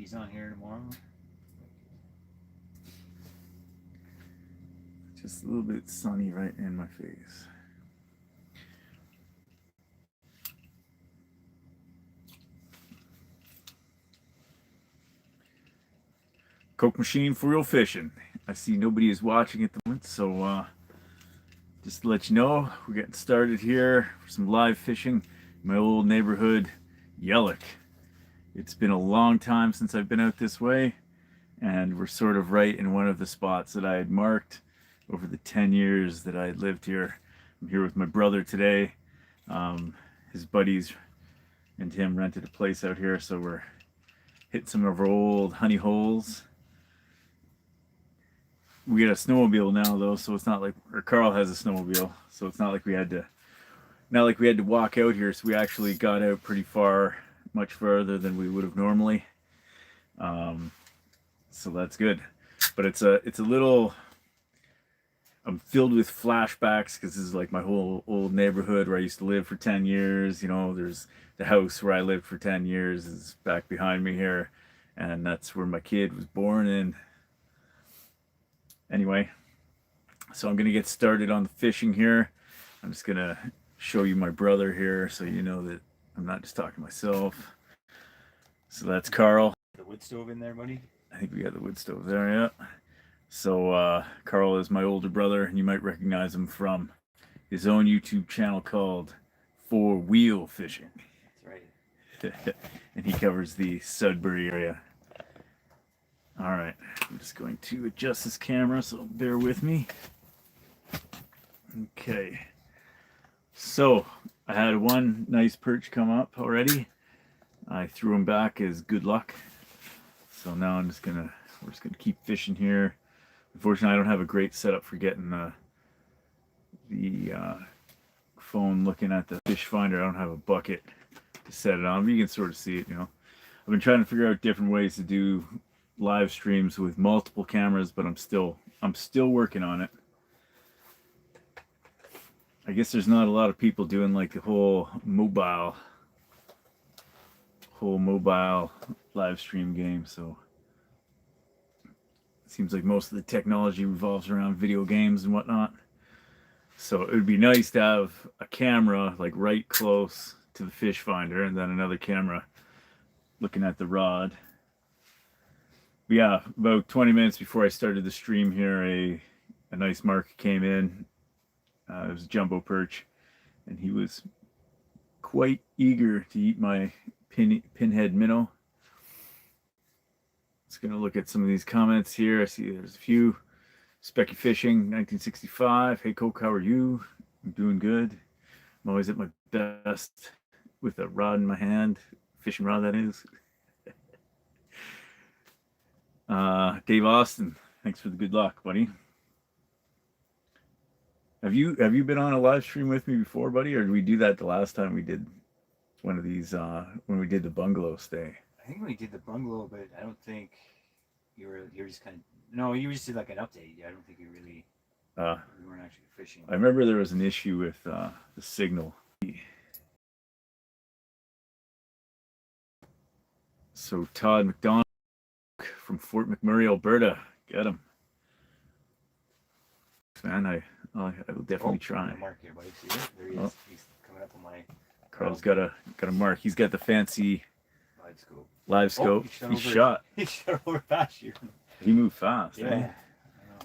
breeze on here tomorrow. Just a little bit sunny right in my face. Coke machine for real fishing. I see nobody is watching at the moment, so just to let you know, we're getting started here for some live fishing in my old neighborhood, Yellick. It's been a long time since I've been out this way, and we're sort of right in one of the spots that I had marked over the 10 years that I had lived here. I'm here with my brother today. His buddies and him rented a place out here, so we're hitting some of our old honey holes. We got a snowmobile now though, so it's not like, or Carl has a snowmobile, so it's not like we had to walk out here. So we actually got out pretty far, much farther than we would have normally. So that's good. But it's a little, I'm filled with flashbacks because this is like my whole old neighborhood where I used to live for 10 years. You know, there's the house where I lived for 10 years is back behind me here, and that's where my kid was born in. Anyway, so I'm gonna get started on the fishing here. I'm just gonna show you my brother here so you know that I'm not just talking to myself. So that's Carl. The wood stove in there, buddy? I think we got the wood stove there, yeah. So Carl is my older brother, and you might recognize him from his own YouTube channel called Four Wheel Fishing. That's right. And he covers the Sudbury area. All right, I'm just going to adjust this camera, so bear with me. Okay, so I had one nice perch come up already. I threw him back as good luck. So now we're just gonna keep fishing here. Unfortunately, I don't have a great setup for getting the phone looking at the fish finder. I don't have a bucket to set it on, but you can sort of see it, you know. I've been trying to figure out different ways to do live streams with multiple cameras, but I'm still working on it. I guess there's not a lot of people doing like the whole mobile live stream game, so it seems like most of the technology revolves around video games and whatnot. So it would be nice to have a camera like right close to the fish finder and then another camera looking at the rod. But yeah, about 20 minutes before I started the stream here, a nice mark came in. It was a jumbo perch, and he was quite eager to eat my pinhead minnow. Just gonna look at some of these comments here. I see there's a few. Specky Fishing 1965. Hey Coke, how are you? I'm doing good. I'm always at my best with a rod in my hand, fishing rod that is. Dave Austin, thanks for the good luck, buddy. Have you been on a live stream with me before, buddy, or did we do that the last time we did one of these when we did the bungalow stay? I think we did the bungalow, but I don't think you were just kind of, no, you just did like an update. I don't think you really you weren't actually fishing. I remember there was an issue with the signal. So Todd McDonald from Fort McMurray, Alberta, get him, man. I will definitely try. Mark here, buddy. See it? There he is. He's coming up on my. Carl's got a mark. He's got the fancy live scope. He shot. He shot over past you. He moved fast. Yeah. Eh?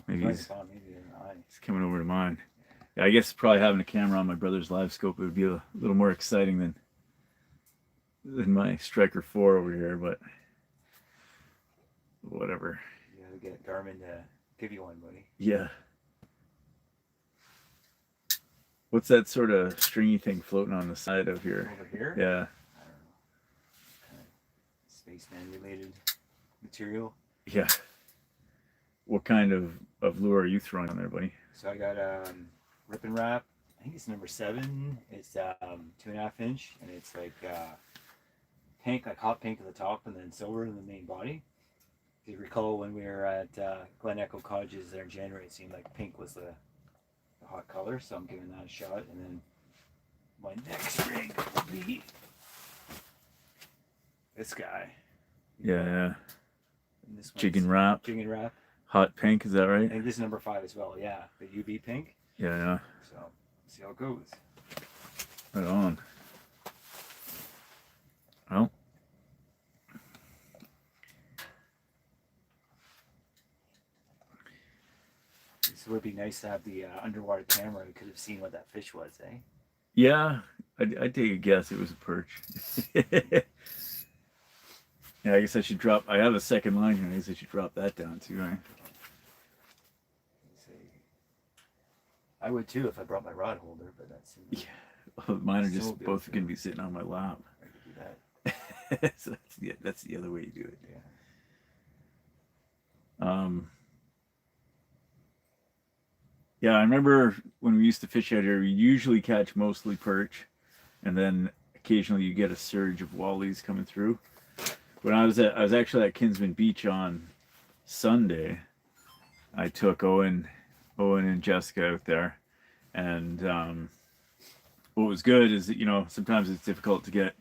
Maybe he's coming over to mine. Yeah, I guess probably having a camera on my brother's live scope would be a little more exciting than my Striker 4 over here, but whatever. You gotta get Garmin to give you one, buddy. Yeah. What's that sort of stringy thing floating on the side of here? Over here? Yeah. I don't know. Kind of spaceman related material. Yeah. What kind of lure are you throwing on there, buddy? So I got Rip and Wrap. I think it's number 7. It's 2.5 inch, and it's like pink, like hot pink at the top, and then silver in the main body. If you recall, when we were at Glen Echo Cottages there in January, it seemed like pink was the hot color, so I'm giving that a shot. And then my next rig will be this guy. Yeah. And this one's Chicken wrap. Chicken wrap. Hot pink, is that I right? think this is number 5 as well. Yeah, the UV pink. Yeah. So see how it goes. Right on. Well. This would be nice to have the underwater camera. We could have seen what that fish was, eh? Yeah, I'd take a guess it was a perch. Yeah, I guess I should drop. I have a second line here. I guess I should drop that down too, right? I would too if I brought my rod holder, but that's yeah. Well, mine are just both going to be sitting on my lap. I could do that. So that's the other way you do it. Yeah. Yeah, I remember when we used to fish out here, we usually catch mostly perch, and then occasionally you get a surge of wallies coming through. When I was actually at Kinsman Beach on Sunday, I took Owen and Jessica out there, and what was good is that, you know, sometimes it's difficult to get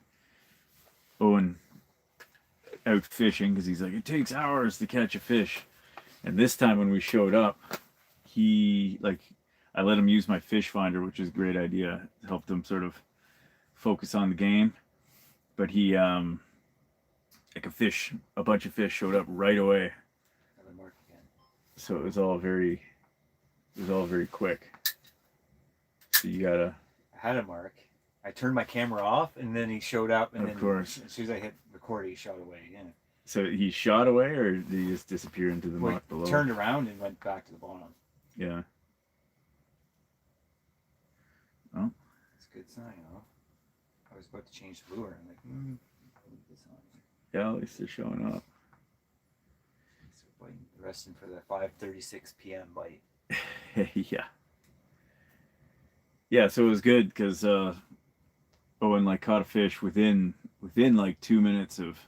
Owen out fishing because he's like, it takes hours to catch a fish. And this time when we showed up, I let him use my fish finder, which is a great idea. It helped him sort of focus on the game. But he, a bunch of fish showed up right away. So it was all very quick. So you gotta. I had a mark. I turned my camera off, and then he showed up, and of course, as soon as I hit record, he shot away again. So he shot away, or did he just disappear into the muck below? Turned around and went back to the bottom. Yeah. Oh. It's a good sign, huh? I was about to change the lure. I'm like, I'll leave this on. Yeah, at least they're showing up. So biting, resting for the 5:36 p.m. bite. Yeah. Yeah, so it was good because Owen caught a fish within like 2 minutes of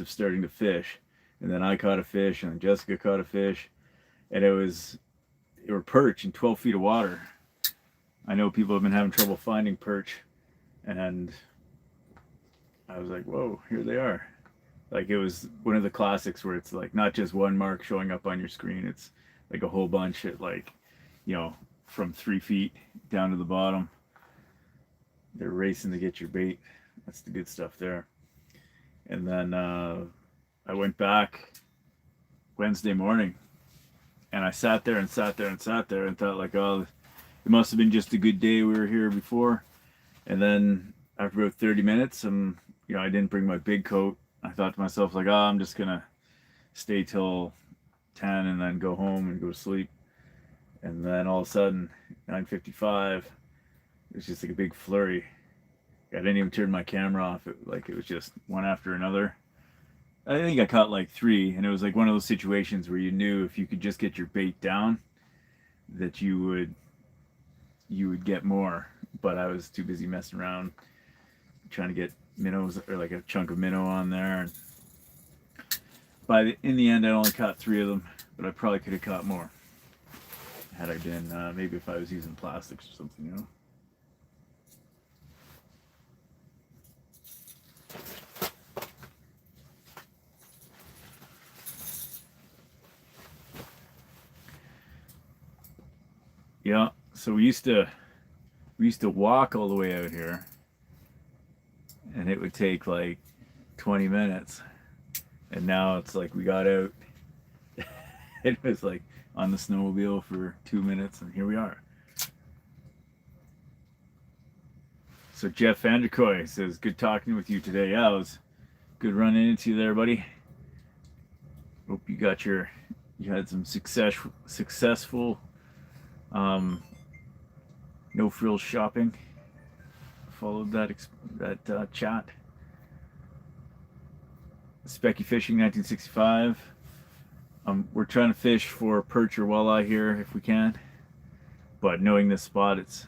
starting to fish, and then I caught a fish, and then Jessica caught a fish, and they were perch in 12 feet of water. I know people have been having trouble finding perch, and I was like, whoa, here they are. Like, it was one of the classics where it's like not just one mark showing up on your screen, it's like a whole bunch at, like, you know, from 3 feet down to the bottom. They're racing to get your bait. That's the good stuff there. And then I went back Wednesday morning, and I sat there and thought, like, oh, it must have been just a good day. We were here before. And then after about 30 minutes, you know, I didn't bring my big coat. I thought to myself, like, oh, I'm just gonna stay till 10 and then go home and go to sleep. And then all of a sudden, 9:55, it was just like a big flurry. I didn't even turn my camera off. It was just one after another. I think I caught like 3, and it was like one of those situations where you knew if you could just get your bait down, that you would get more. But I was too busy messing around, trying to get minnows, or like a chunk of minnow on there. And in the end, I only caught 3 of them, but I probably could have caught more had I been, maybe if I was using plastics or something, you know. Yeah, so we used to walk all the way out here, and it would take like 20 minutes, and now it's like we got out. It was like on the snowmobile for 2 minutes, and here we are. So Jeff Vanderkoy says, good talking with you today. Yeah, it was good running into you there, buddy. Hope you had some successful no frills shopping. Followed that chat. Specky Fishing 1965. We're trying to fish for perch or walleye here if we can, but knowing this spot, it's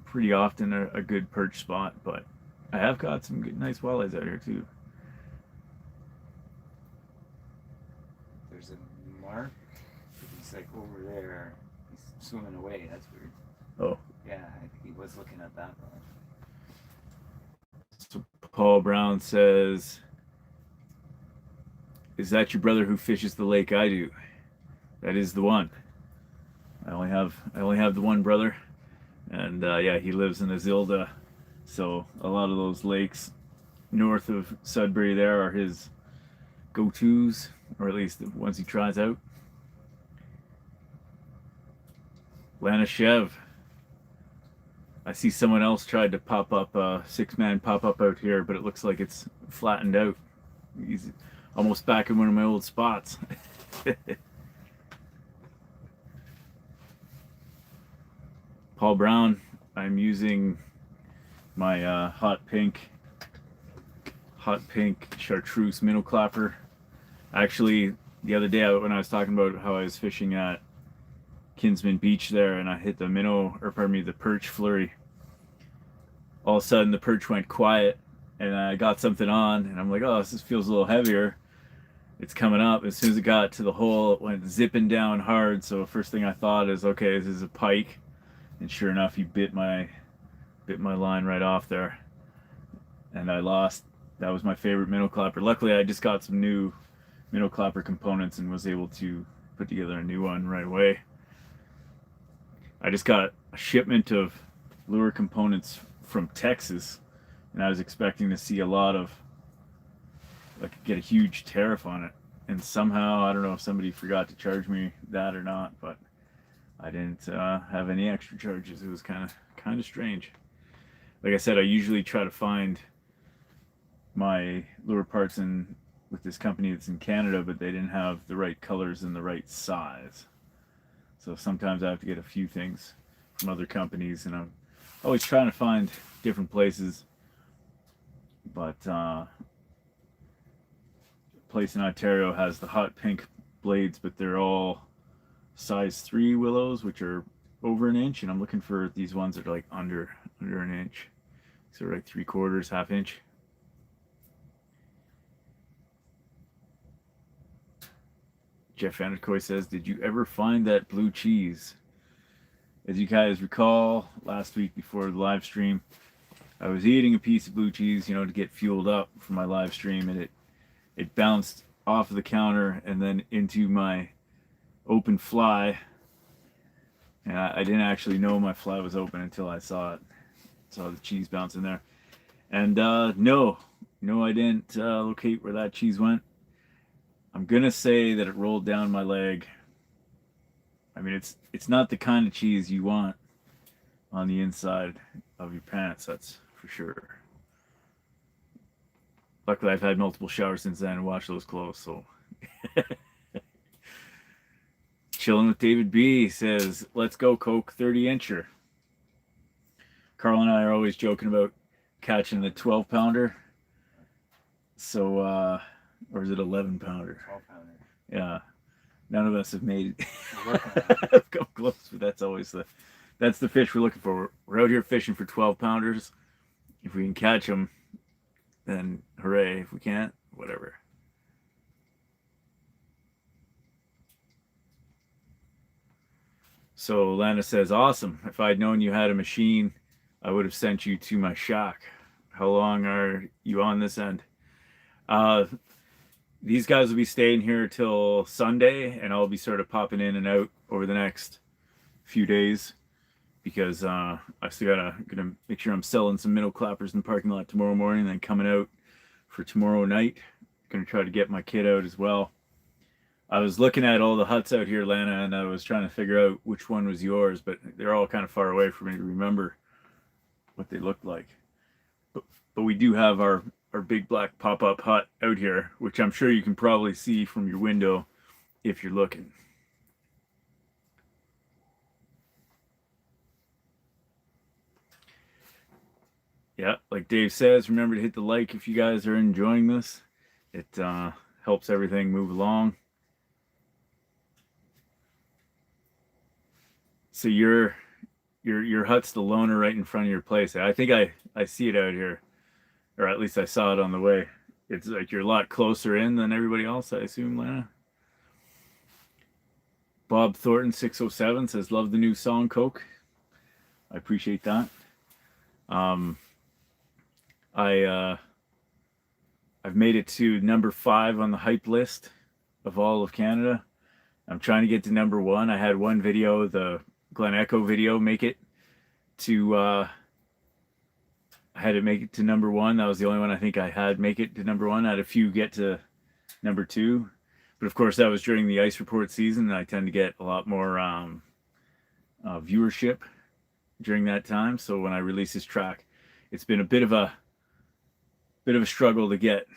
pretty often a good perch spot. But I have caught some good, nice walleyes out here too. There's a mark. He's like over there. He's swimming away. That's weird. Oh. Yeah, I think he was looking at that one. So Paul Brown says, is that your brother who fishes the lake I do? That is the one. I only have the one brother, and yeah, he lives in Azilda, so a lot of those lakes north of Sudbury there are his go-tos, or at least the ones he tries out. Lana Chev. I see someone else tried to pop up a 6-man pop-up out here, but it looks like it's flattened out. He's almost back in one of my old spots. Paul Brown, I'm using my hot pink chartreuse minnow clapper. Actually, the other day when I was talking about how I was fishing at Kinsman Beach there, and I hit the minnow, or pardon me, the perch flurry. All of a sudden, the perch went quiet, and I got something on, and I'm like, oh, this feels a little heavier. It's coming up. As soon as it got to the hole, it went zipping down hard. So first thing I thought is, okay, this is a pike, and sure enough, he bit my line right off there, and I lost. That was my favorite minnow clapper. Luckily, I just got some new minnow clapper components and was able to put together a new one right away. I just got a shipment of lure components from Texas, and I was expecting to see a lot of, like, get a huge tariff on it, and somehow, I don't know if somebody forgot to charge me that or not, but I didn't have any extra charges. It was kind of strange. Like I said, I usually try to find my lure parts with this company that's in Canada, but they didn't have the right colors and the right size. So sometimes I have to get a few things from other companies, and I'm always trying to find different places. But place in Ontario has the hot pink blades, but they're all size 3 willows, which are over an inch, and I'm looking for these ones that are like under an inch. So like 3/4, ½ inch. Jeff Vanderkoy says, did you ever find that blue cheese? As you guys recall, last week before the live stream, I was eating a piece of blue cheese, to get fueled up for my live stream, and it bounced off of the counter and then into my open fly. And I didn't actually know my fly was open until I saw the cheese bounce in there. And no, I didn't locate where that cheese went. I'm gonna say that it rolled down my leg. I mean, it's not the kind of cheese you want on the inside of your pants, that's for sure. Luckily, I've had multiple showers since then and washed those clothes, so. Chilling with David B says, let's go, Coke 30-incher. Carl and I are always joking about catching the 12-pounder. So, or is it 11-pounder? 12-pounder. Yeah. None of us have made it. Come close, but that's the fish we're looking for. We're out here fishing for 12-pounders. If we can catch them, then hooray. If we can't, whatever. So Lana says, awesome. If I'd known you had a machine, I would have sent you to my shack. How long are you on this end? These guys will be staying here till Sunday, and I'll be sort of popping in and out over the next few days because I still gonna make sure I'm selling some minnow clappers in the parking lot tomorrow morning, and then coming out for tomorrow night. Gonna try to get my kid out as well. I was looking at all the huts out here, Lana, and I was trying to figure out which one was yours, but they're all kind of far away for me to remember what they looked like. But we do have our big black pop-up hut out here, which I'm sure you can probably see from your window if you're looking. Yeah, like Dave says, remember to hit the like if you guys are enjoying this. It helps everything move along. So your hut's the loner right in front of your place. I think I see it out here, or at least I saw it on the way. It's like you're a lot closer in than everybody else, I assume, Lana. Bob Thornton 607 says, love the new song, Coke. I appreciate that. I I've made it to number 5 on the hype list of all of Canada. I'm trying to get to number 1. I had one video, the Glen Echo video, make it to I had it make it to number 1. That was the only one I think I had make it to number 1. I had a few get to number 2, but of course that was during the ice report season, and I tend to get a lot more viewership during that time. So when I release this track, it's been a bit of a struggle to get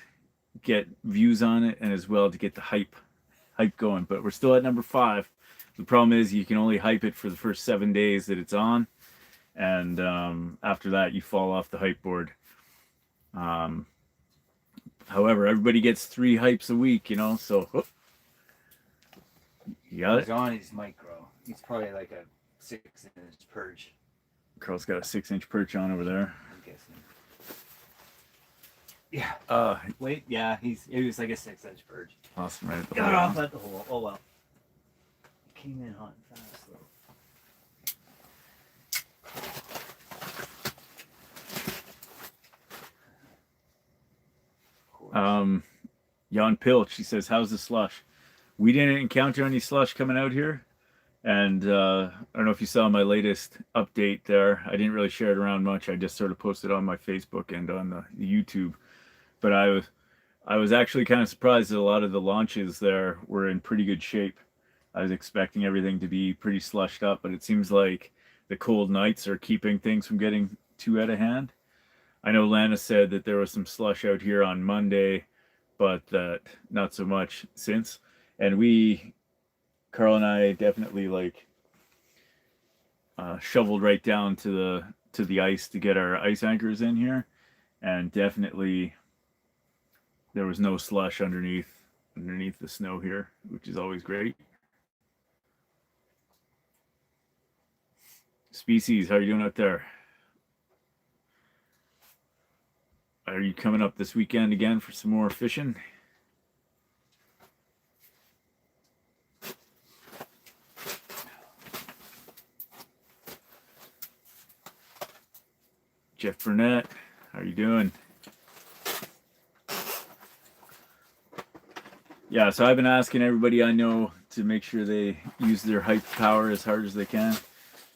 views on it, and as well to get the hype going. But we're still at number 5. The problem is you can only hype it for the first 7 days that it's on, and after that you fall off the hype board. However, everybody gets 3 hypes a week, you know, so you got it. He's on his micro. He's probably like a 6-inch perch. Carl's got a 6-inch perch on over there. I'm guessing. Yeah. Wait. Yeah. It was like a 6-inch perch. Awesome, right? At the Got hole. off at the hole. Oh well. It came in hot and fast though. Jan Pilch, she says, how's the slush? We didn't encounter any slush coming out here, and I don't know if you saw my latest update there. I didn't really share it around much. I just sort of posted on my Facebook and on the YouTube, but I was actually kind of surprised that a lot of the launches there were in pretty good shape. I was expecting everything to be pretty slushed up, but it seems like the cold nights are keeping things from getting too out of hand. I know Lana said that there was some slush out here on Monday, but not so much since. And Carl and I definitely shoveled right down to the ice to get our ice anchors in here, and definitely there was no slush underneath the snow here, which is always great. Species, how are you doing out there? Are you coming up this weekend again for some more fishing? Jeff Burnett, how are you doing? Yeah, so I've been asking everybody I know to make sure they use their hype power as hard as they can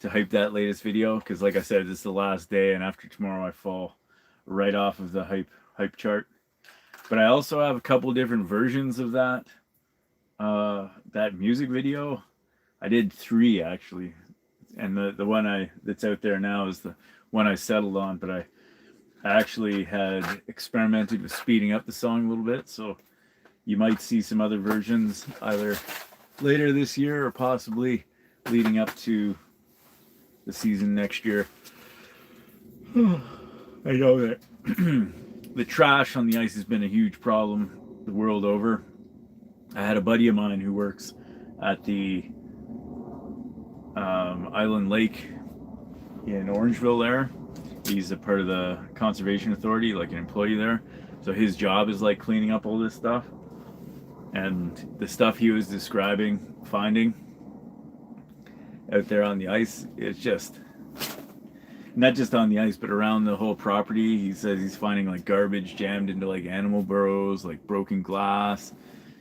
to hype that latest video, because like I said, this is the last day, and after tomorrow I fall right off of the hype chart. But I also have a couple different versions of that music video. I did 3 actually, and the one that's out there now is the one I settled on, but I actually had experimented with speeding up the song a little bit, so you might see some other versions either later this year or possibly leading up to the season next year. I know that the trash on the ice has been a huge problem the world over. I had a buddy of mine who works at the Island Lake in Orangeville there. He's a part of the Conservation Authority, like an employee there. So his job is like cleaning up all this stuff. And the stuff he was describing, finding out there on the ice, it's just not just on the ice, but around the whole property. He says he's finding like garbage jammed into like animal burrows, like broken glass,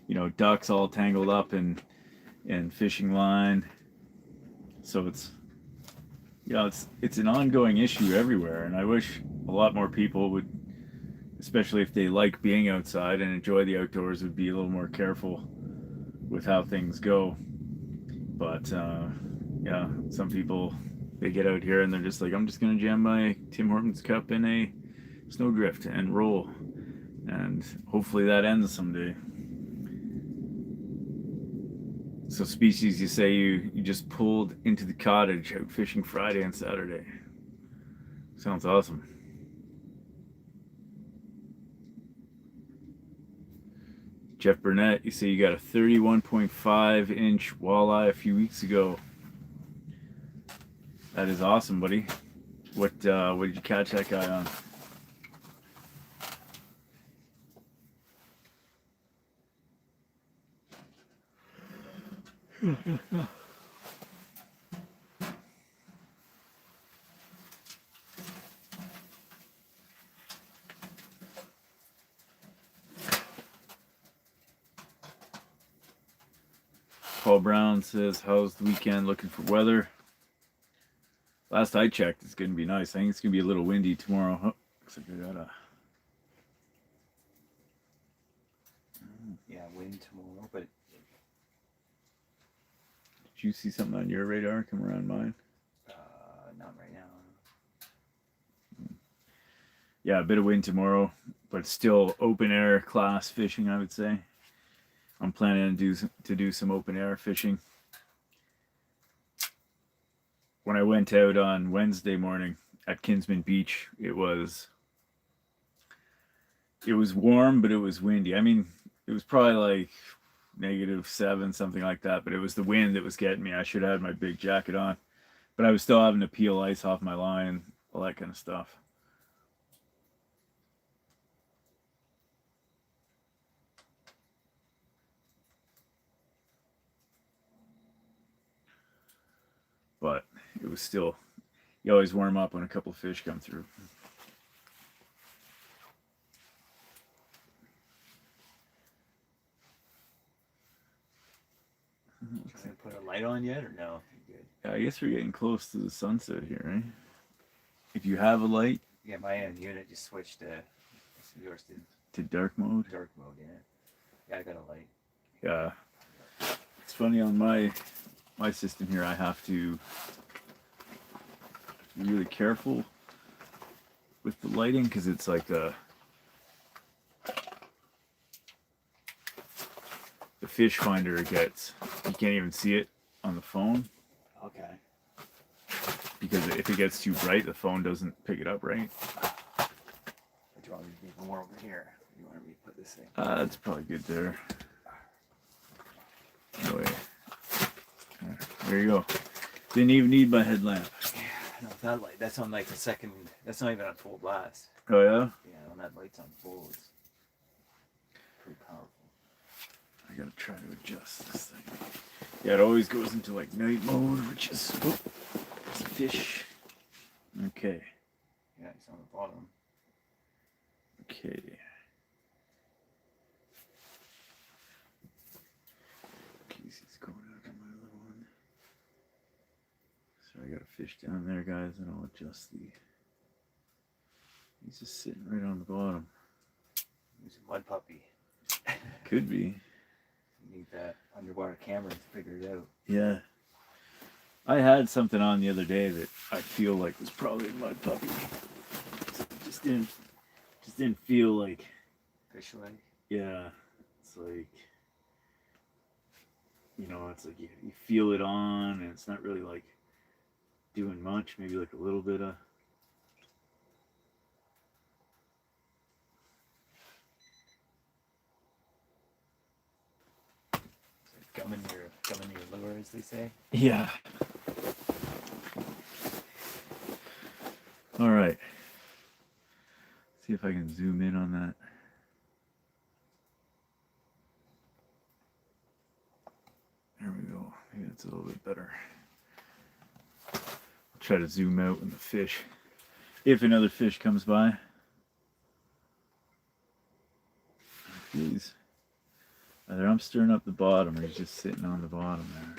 you know, ducks all tangled up in fishing line. So it's, you know, it's an ongoing issue everywhere, and I wish a lot more people would, especially if they like being outside and enjoy the outdoors, would be a little more careful with how things go. But yeah, some people, they get out here and they're just like, I'm just gonna jam my Tim Hortons cup in a snowdrift and roll, and hopefully that ends someday. So Species, you say you just pulled into the cottage out fishing Friday and Saturday. Sounds awesome. Jeff Burnett, you say you got a 31.5-inch walleye a few weeks ago. That is awesome, buddy. What did you catch that guy on? Paul Brown says, how's the weekend looking for weather? Last I checked, it's going to be nice. I think it's going to be a little windy tomorrow. Oh, looks like I got a... Yeah, wind tomorrow, but Did you see something on your radar come around mine? not right now. Yeah, a bit of wind tomorrow, but still open air class fishing, I would say. I'm planning to do some open air fishing. When I went out on Wednesday morning at Kinsman Beach, it was warm, but it was windy. I mean, it was probably like -7, something like that, but it was the wind that was getting me. I should have had my big jacket on, but I was still having to peel ice off my line, all that kind of stuff. But it was still, you always warm up when a couple of fish come through. Trying to put a light on yet or no? You're good. Yeah, I guess we're getting close to the sunset here, right? If you have a light Yeah, my unit just switched to yours did to dark mode. dark mode. Yeah, I got a light. Yeah, it's funny on my system here. I have to be really careful with the lighting because it's like the fish finder gets, you can't even see it on the phone Okay. because if it gets too bright, the phone doesn't pick it up right. Do you want me to be more over here? You want me to put this thing? That's probably good there. Anyway, there you go. Didn't even need my headlamp. Yeah, no, that light. That's on like the second. That's not even on full blast. Oh yeah? Yeah, when that light's on full, it's pretty powerful. I gotta try to adjust this thing. Yeah, it always goes into like night mode, which is it's a fish. Okay. Yeah, it's on the bottom. Okay. Casey's going after my little one. So I got a fish down there, guys, and I'll adjust the. He's just sitting right on the bottom. He's a mud puppy. Could be. You need that underwater camera to figure it out. Yeah. I had something on the other day that I feel like was probably a mud puppy. Just didn't feel like. Fish leg. Yeah. It's like, you know, it's like you feel it on and it's not really like doing much, maybe like a little bit of. Gum in your lure, as they say. Yeah. All right. See if I can zoom in on that. There we go. Maybe that's a little bit better. I'll try to zoom out when the fish, if another fish comes by. Please. Either I'm stirring up the bottom or he's just sitting on the bottom there.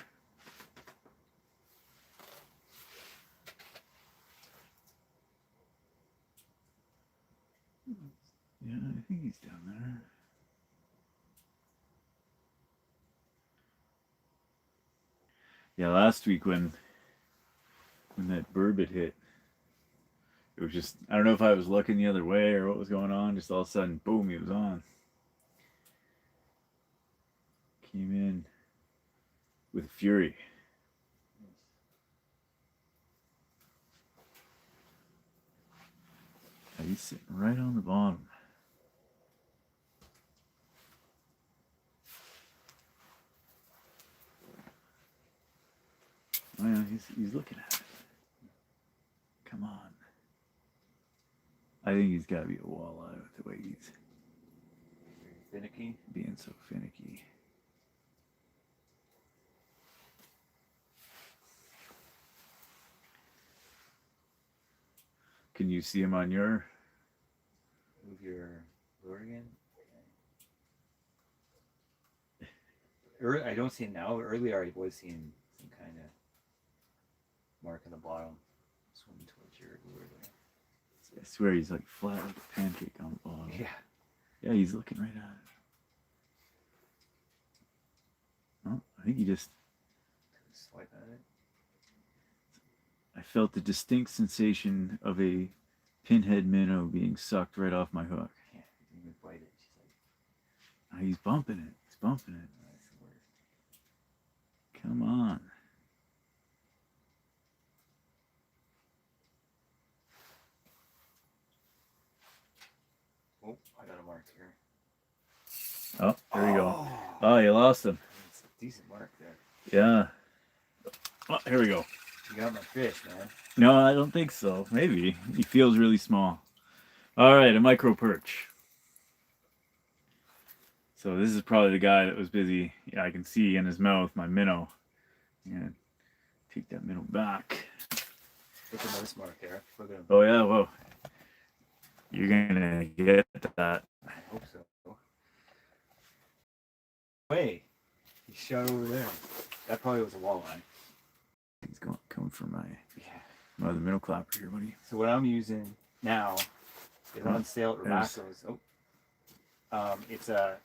Yeah, I think he's down there. Yeah, last week when that burbot hit, it was just, I don't know if I was looking the other way or what was going on, just all of a sudden, boom, he was on. Came in with fury. Yeah, he's sitting right on the bottom. Oh yeah, he's looking at it. Come on. I think he's got to be a walleye with the way he's Finicky. being so finicky. Can you see him on your? Move your lure again. I don't see it now. Earlier, I was seeing some kind of mark on the bottom, swimming towards your lure there. I swear he's like flat like a pancake on the bottom. Yeah. Yeah, he's looking right at it. Oh, I think he just. Swipe at it. I felt the distinct sensation of a pinhead minnow being sucked right off my hook. Yeah, he didn't even bite it. She's like, Oh, he's bumping it. He's bumping it. oh, that's the worst. Come on. Oh, I got a mark here. Oh, there you go. Oh, you lost him. It's a decent mark there. Yeah. Oh, here we go. You got my fish, man. No, I don't think so. Maybe. He feels really small. All right, a micro perch. So this is probably the guy that was busy. Yeah, I can see in his mouth my minnow. Yeah, take that minnow back. Look at this mark there. Look at him. Oh yeah, whoa. You're gonna get that. I hope so. Way. He shot over there. That probably was a walleye. He's coming for my Yeah. other minnow clapper here, buddy. So what I'm using now is on sale at There's- Ramaco's. It's a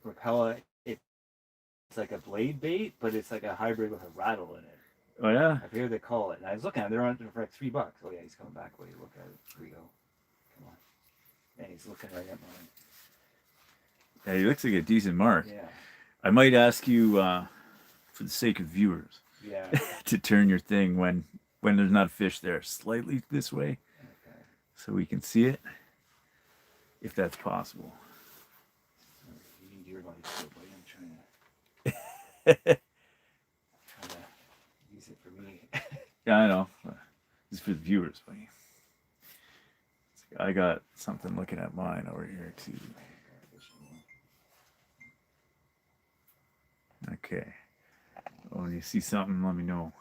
Rapella. It's like a blade bait, but it's like a hybrid with a rattle in it. Oh yeah. I forget what they call it. And I was looking at it. They're on for like $3. Oh yeah, he's coming back. Wait, look at it. Here we go. Come on. And he's looking right at mine. Yeah, he looks like a decent mark. Yeah. I might ask you, for the sake of viewers, Yeah. to turn your thing when there's not a fish there slightly this way, Okay. so we can see it, if that's possible. You need your light still, buddy. I'm trying to use it for me. Yeah, I know. This is for the viewers, buddy. I got something looking at mine over here too. Okay. Well, when you see something, let me know.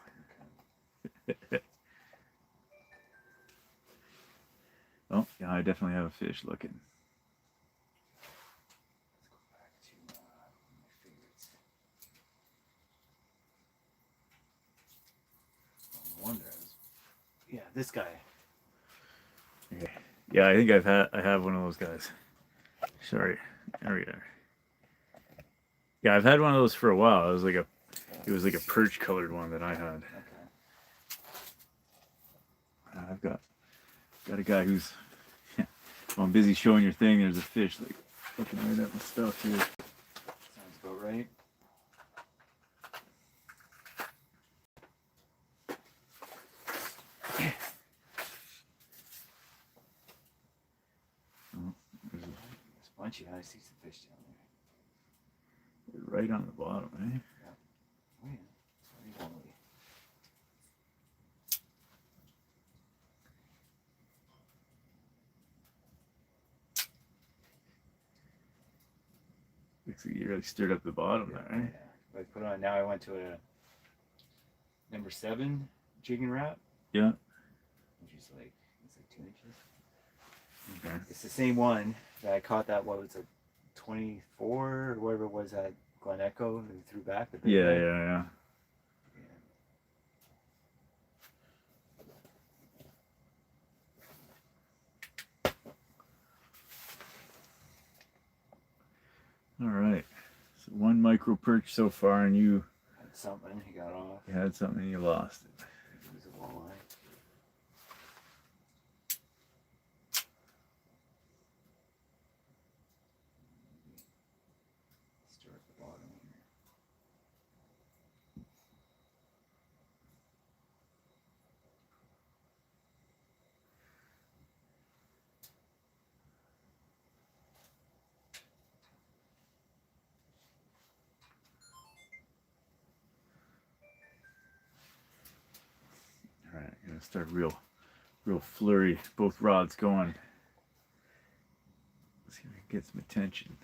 Oh, yeah, I definitely have a fish looking. Let's go back to my favorites. No wonder yeah, this guy. Okay. Yeah, I think I have one of those guys. Sorry. There we are. Yeah, I've had one of those for a while. It was like a perch colored one that I had. Okay. I've got a guy who's while I'm busy showing your thing, there's a fish like looking right at my stuff here. Sounds about right. Oh, there's There's a bunch of I see some fish down there. right on the bottom, eh? Oh yeah. It's very wobbly. Looks like you really stirred up the bottom Yeah, there, eh? yeah. I put on now. I went to a number 7 jig and wrap, Yeah. which is like it's like 2 inches. Okay. It's the same one that I caught that what was it 24 or whatever it was at Glen Echo and threw back the big Yeah, guy. yeah. All right. So one micro perch so far, and you Had something he got off. had something and you lost it. It was a walleye. Stir at the bottom here. All right, I'm gonna start real flurry. Both rods going. Let's see if we can get some attention.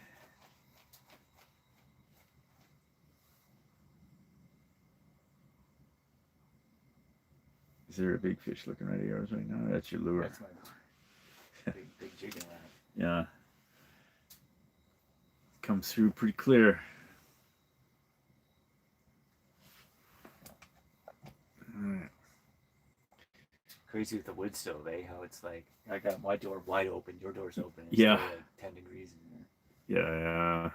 Is there a big fish looking right at yours right now? That's your lure. That's my big jig and wrap. Yeah. Comes through pretty clear. crazy with the wood stove, eh? How it's like I got my door wide open, your door's open. It's Yeah. still like 10 degrees in there. Yeah.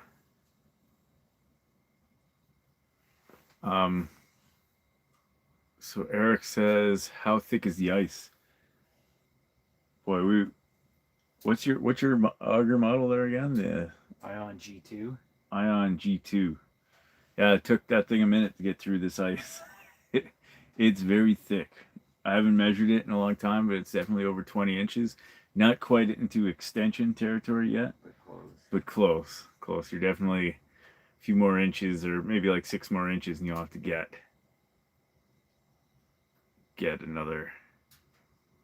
Um. So Eric says, "How thick is the ice?" Boy, what's your auger model there again? The Ion G2. Ion G2. Yeah, it took that thing a minute to get through this ice. It's very thick. I haven't measured it in a long time, but it's definitely over 20 inches. Not quite into extension territory yet, But close. but close. Close. You're definitely a few more inches, or maybe like 6 more inches, and you'll have to get another.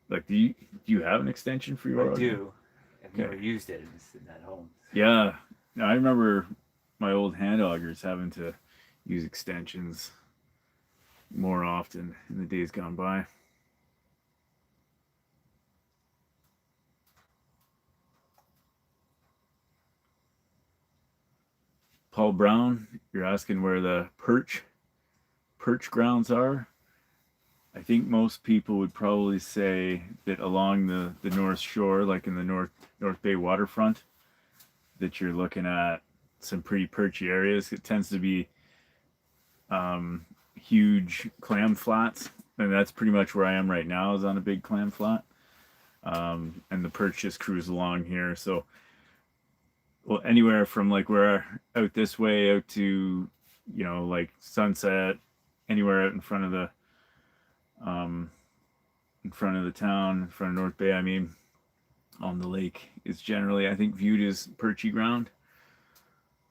Like, do you have an extension for your I auger? do. I've Okay. never used it. It's sitting at home. Yeah. I remember my old hand augers having to use extensions more often in the days gone by. Paul Brown, you're asking where the perch grounds are. I think most people would probably say that along the North Shore, like in the North Bay waterfront, that you're looking at some pretty perchy areas. It tends to be huge clam flats, and that's pretty much where I am right now, is on a big clam flat. And the perch just cruise along here. So, well, anywhere from like where out this way out to, like Sunset, anywhere out in front of the town, in front of North Bay, I mean, on the lake, is generally, I think, viewed as perchy ground.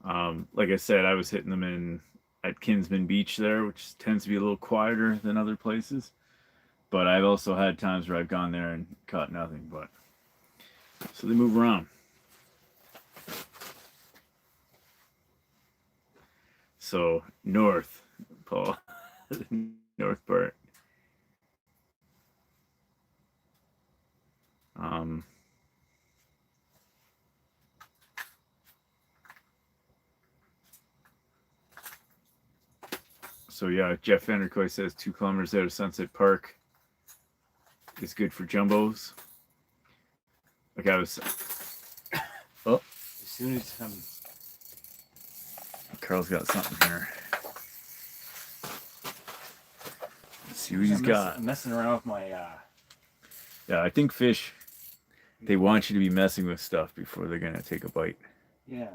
Like I said, I was hitting them at Kinsman Beach there, which tends to be a little quieter than other places. But I've also had times where I've gone there and caught nothing. But so they move around. So north, Paul, north part. So yeah, Jeff Vanderkoy says 2 kilometers out of Sunset Park is good for jumbos. Like I was. Oh, As soon as Carl's got something here. Let's see what he's got. I'm messing around with my. Yeah, I think fish, they want you to be messing with stuff before they're gonna take a bite. Yeah.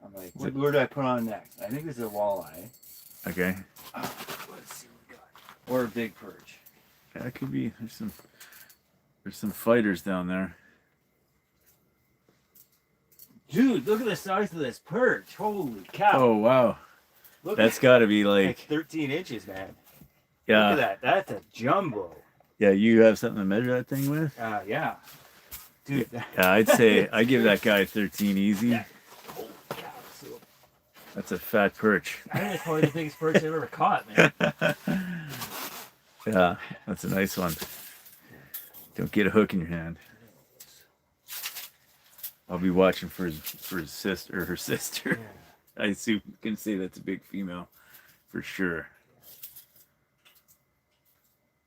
I'm like, what lure do I put on next? I think this is a walleye. Okay. Let's see what we got. Or a big perch. That could be. There's some fighters down there. Dude, look at the size of this perch. Holy cow. Oh wow. Look That's at, got to be like like 13 inches, man. Yeah. Look at that. That's a jumbo. Yeah, you have something to measure that thing with? Yeah. Dude. Yeah, I'd say I give that guy 13 easy. Yeah. Holy cow. So, That's a fat perch. I think it's probably the biggest perch I've ever caught, man. Yeah, that's a nice one. Don't get a hook in your hand. I'll be watching for his sister or her sister. Yeah. I assume can say that's a big female for sure.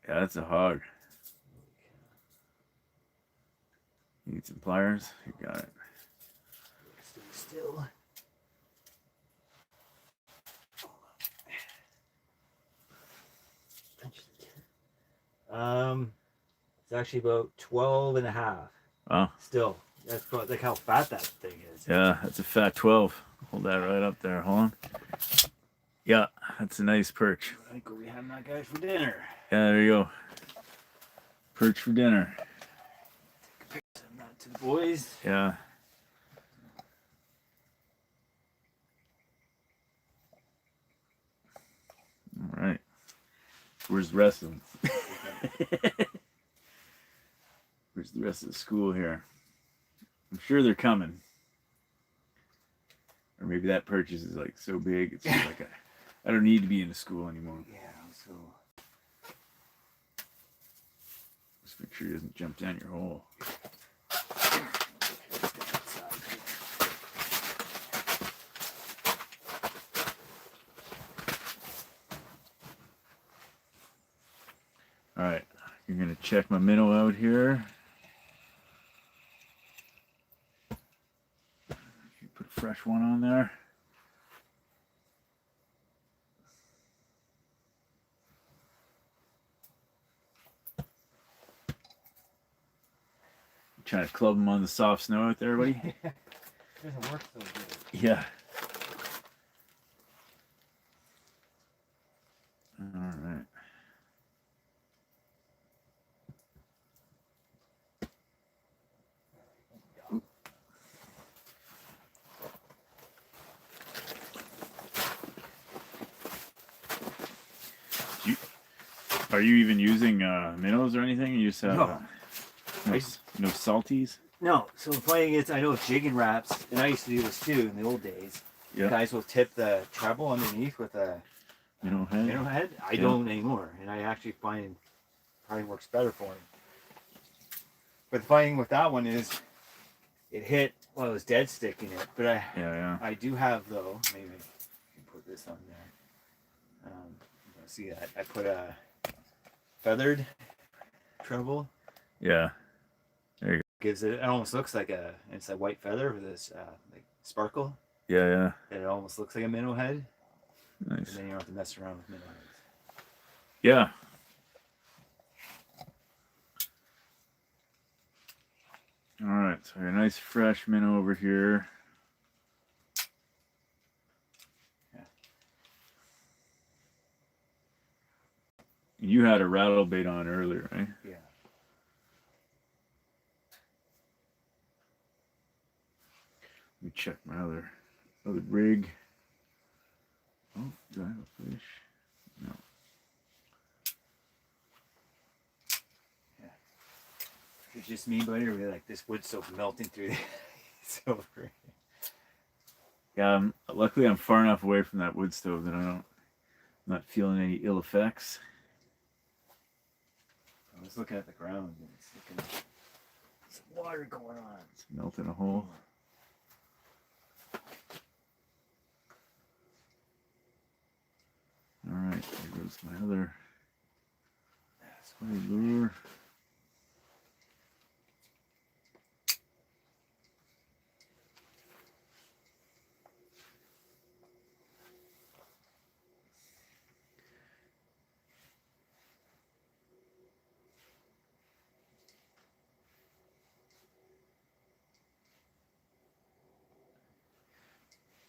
Yeah, that's a hog. You need some pliers? You got it. Stay still. It's actually about 12 and a half. Wow. Still. That's about like how fat that thing is. Yeah, that's a fat 12. Hold that right up there. Hold on. Yeah, that's a nice perch. I think we'll be having that guy for dinner. Yeah, there you go. Perch for dinner. Send that to the boys. Yeah. All right. Where's the rest of them? Where's the rest of the school here? I'm sure they're coming. Or maybe that purchase is like so big, it's just like I don't need to be in the school anymore. Yeah, so. Just make sure he doesn't jump down your hole. All right, You're gonna check my minnow out here. Put a fresh one on there. Trying to club them on the soft snow out there, buddy. It doesn't work so good. Yeah. All right. Are you even using minnows or anything? You just have no salties? No, so playing it, I know jigging wraps, and I used to do this too in the old days. Yeah. Guys will tip the treble underneath with a Minnow head? minnow head. I don't anymore, and I actually find probably works better for me. But the funny thing with that one is, it hit while it was dead sticking it. But I do have though. Maybe I can put this on there. See that I put a feathered treble. Yeah. There you go. Gives it almost looks like it's a white feather with this like sparkle. Yeah, yeah. And it almost looks like a minnow head. Nice. And then you don't have to mess around with minnow heads. Yeah. All right, so a nice fresh minnow over here. Yeah. You had a rattle bait on earlier, right? Yeah. Let me check my other rig. Oh, do I have a fish? No. Yeah. It's just me, buddy, or like this wood soap melting through the silver. Yeah, luckily I'm far enough away from that wood stove that I'm not feeling any ill effects. I was looking at the ground and it's looking some water going on. It's melting a hole. All right, there goes my other lure.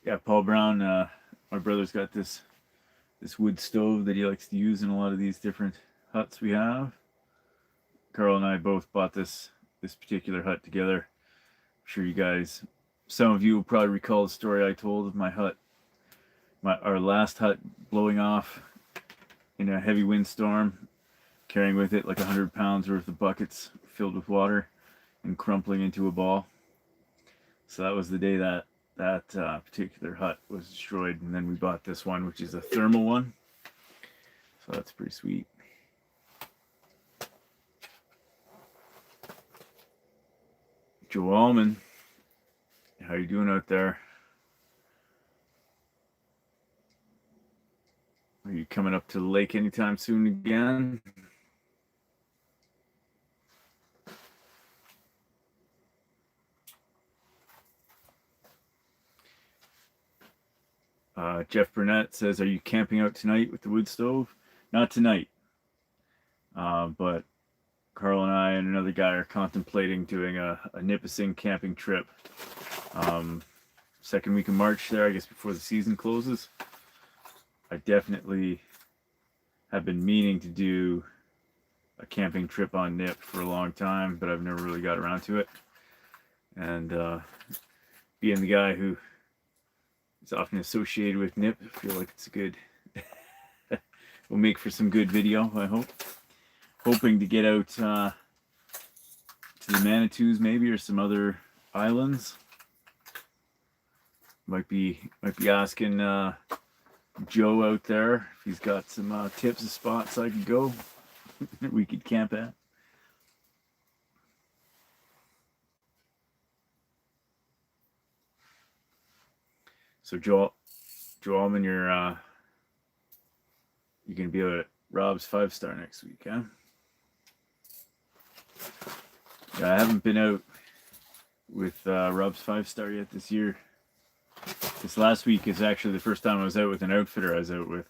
Yeah, Paul Brown, my brother's got this wood stove that he likes to use in a lot of these different huts we have. Carl and I both bought this particular hut together. I'm sure you guys, some of you will probably recall the story I told of my hut, our last hut blowing off in a heavy windstorm, carrying with it like 100 pounds worth of buckets filled with water and crumpling into a ball. So that was the day that particular hut was destroyed, and then we bought this one, which is a thermal one, so that's pretty sweet. Joe Allman, how you doing out there? Are you coming up to the lake anytime soon again? Jeff Burnett says, are you camping out tonight with the wood stove? Not tonight. But Carl and I and another guy are contemplating doing a Nipissing camping trip. Second week of March there, I guess before the season closes. I definitely have been meaning to do a camping trip on Nip for a long time, but I've never really got around to it. And being the guy who is often associated with Nip, I feel like it's a good will make for some good video, I hope. Hoping to get out to the Manitous maybe, or some other islands. Might be asking Joe out there if he's got some tips of spots I could go we could camp at. So Joel Allman, you're gonna be out at Rob's 5-star next week, huh? Yeah, I haven't been out with Rob's 5-star yet this year. This last week is actually the first time I was out with an outfitter. I was out with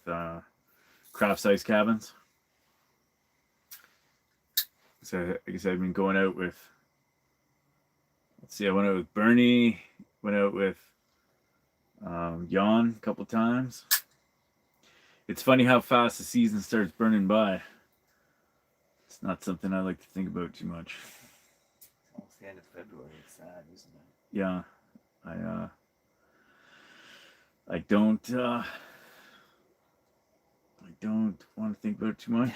Craft's Ice Cabins. So I guess I've been going out with, let's see, I went out with Bernie, went out with Jan a couple times. It's funny how fast the season starts burning by. It's not something I like to think about too much. It's almost the end of February. It's sad, isn't it? Yeah, I don't want to think about it too much.